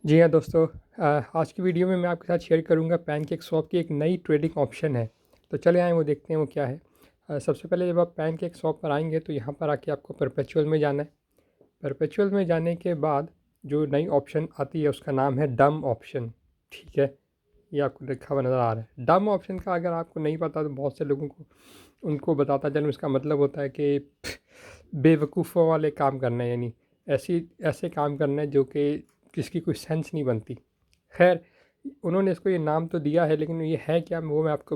जी हाँ दोस्तों, आज की वीडियो में मैं आपके साथ शेयर करूंगा पैनकेक स्वैप की एक नई ट्रेडिंग ऑप्शन है। तो चले आएँ वो देखते हैं वो क्या है। सबसे पहले जब आप पैनकेक स्वैप पर आएंगे तो यहाँ पर आके आपको परपेचुअल में जाना है। परपेचुअल में जाने के बाद जो नई ऑप्शन आती है उसका नाम है डम ऑप्शन। ठीक है, ये आपको लिखा हुआ नज़र आ रहा है। डम ऑप्शन का अगर आपको नहीं पता तो बहुत से लोगों को उनको बताता चलूँ, इसका मतलब होता है कि बेवकूफ़ों वाले काम करना है, यानी ऐसे काम करना है जो कि जिसकी कोई सेंस नहीं बनती। खैर, उन्होंने इसको ये नाम तो दिया है, लेकिन ये है क्या वो मैं आपको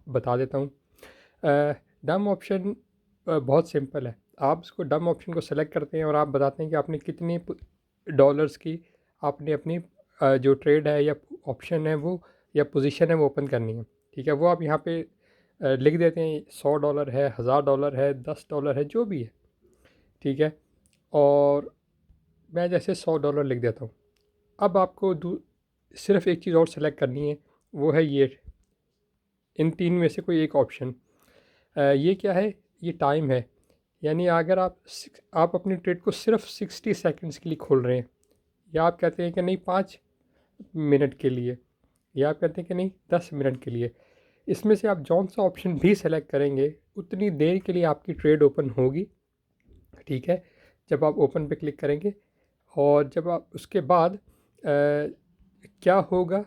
बता देता हूँ। डम ऑप्शन बहुत सिंपल है। आप इसको डम ऑप्शन को सेलेक्ट करते हैं और आप बताते हैं कि आपने कितने डॉलर्स की आपने अपनी जो ट्रेड है या ऑप्शन है वो या पोजीशन है वो ओपन करनी है। ठीक है, वो आप यहाँ पे लिख देते हैं। $100 है, $1000 है, $10 है, जो भी है। ठीक है, और मैं जैसे $100 लिख देता हूँ। अब आपको सिर्फ एक चीज़ और सेलेक्ट करनी है, वो है ये, इन तीन में से कोई एक ऑप्शन। ये क्या है, ये टाइम है। यानी अगर आप अपनी ट्रेड को सिर्फ 60 सेकंड्स के लिए खोल रहे हैं, या आप कहते हैं कि नहीं 5 मिनट के लिए, या आप कहते हैं कि नहीं 10 मिनट के लिए, इसमें से आप जौन सा ऑप्शन भी सेलेक्ट करेंगे उतनी देर के लिए आपकी ट्रेड ओपन होगी। ठीक है, जब आप ओपन पे क्लिक करेंगे और जब आप उसके बाद क्या होगा,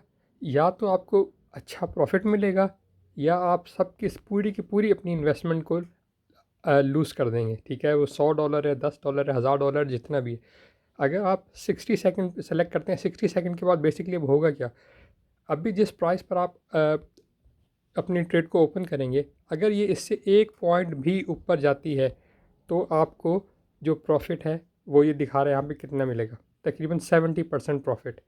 या तो आपको अच्छा प्रॉफिट मिलेगा या आप सब पूरी की पूरी अपनी इन्वेस्टमेंट को लूज़ कर देंगे। ठीक है, वो $100 है, $10 है, $1000 जितना भी है। अगर आप 60 सेकंड सेलेक्ट करते हैं, 60 सेकंड के बाद बेसिकली अब होगा क्या, अभी जिस प्राइस पर आप अपनी ट्रेड को ओपन करेंगे, अगर ये इससे एक पॉइंट भी ऊपर जाती है तो आपको जो प्रॉफिट है वो ये दिखा रहा है यहाँ पे कितना मिलेगा, तकरीबन 70% प्रॉफिट।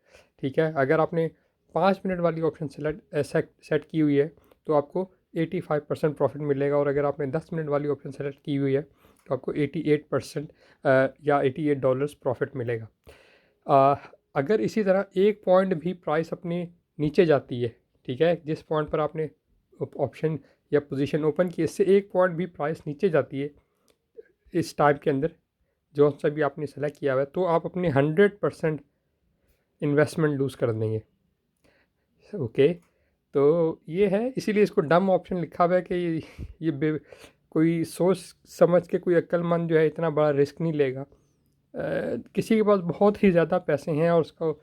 ठीक है, अगर आपने 5 मिनट वाली ऑप्शन सेट की हुई है तो आपको 85% प्रॉफिट मिलेगा, और अगर आपने 10 मिनट वाली ऑप्शन सेलेक्ट की हुई है तो आपको 88% या $88 प्रॉफिट मिलेगा। अगर इसी तरह एक पॉइंट भी प्राइस अपनी नीचे जाती है, ठीक है, जिस पॉइंट पर आपने ऑप्शन या पोजीशन ओपन की, इससे एक पॉइंट भी प्राइस नीचे जाती है इस टाइम के अंदर जो सा भी आपने सेलेक्ट किया हुआ है, तो आप अपने 100% इन्वेस्टमेंट लूज़ कर देंगे। ओके, तो ये है, इसीलिए इसको डम ऑप्शन लिखा हुआ है कि कोई सोच समझ के कोई अक्लमंद जो है इतना बड़ा रिस्क नहीं लेगा। किसी के पास बहुत ही ज़्यादा पैसे हैं और उसको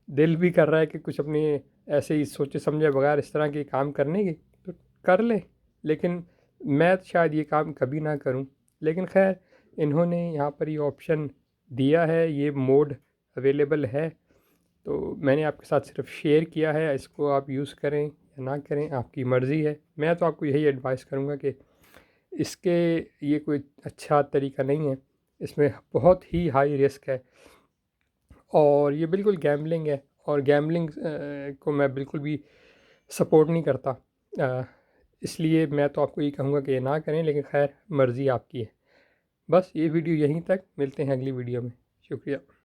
दिल भी कर रहा है कि कुछ अपनी ऐसे ही सोचे समझे बगैर इस तरह के काम करने की, तो कर ले। लेकिन मैं शायद ये काम कभी ना करूं। लेकिन खैर, इन्होंने यहाँ पर ये ऑप्शन दिया है, ये मोड अवेलेबल है, तो मैंने आपके साथ सिर्फ शेयर किया है। इसको आप यूज़ करें या ना करें आपकी मर्ज़ी है। मैं तो आपको यही एडवाइस करूँगा कि इसके ये कोई अच्छा तरीका नहीं है, इसमें बहुत ही हाई रिस्क है और ये बिल्कुल गैम्बलिंग है, और गैम्बलिंग को मैं बिल्कुल भी सपोर्ट नहीं करता। अ, इसलिए मैं तो आपको ये कहूँगा कि ये ना करें, लेकिन खैर मर्ज़ी आपकी है। बस ये वीडियो यहीं तक, मिलते हैं अगली वीडियो में। शुक्रिया।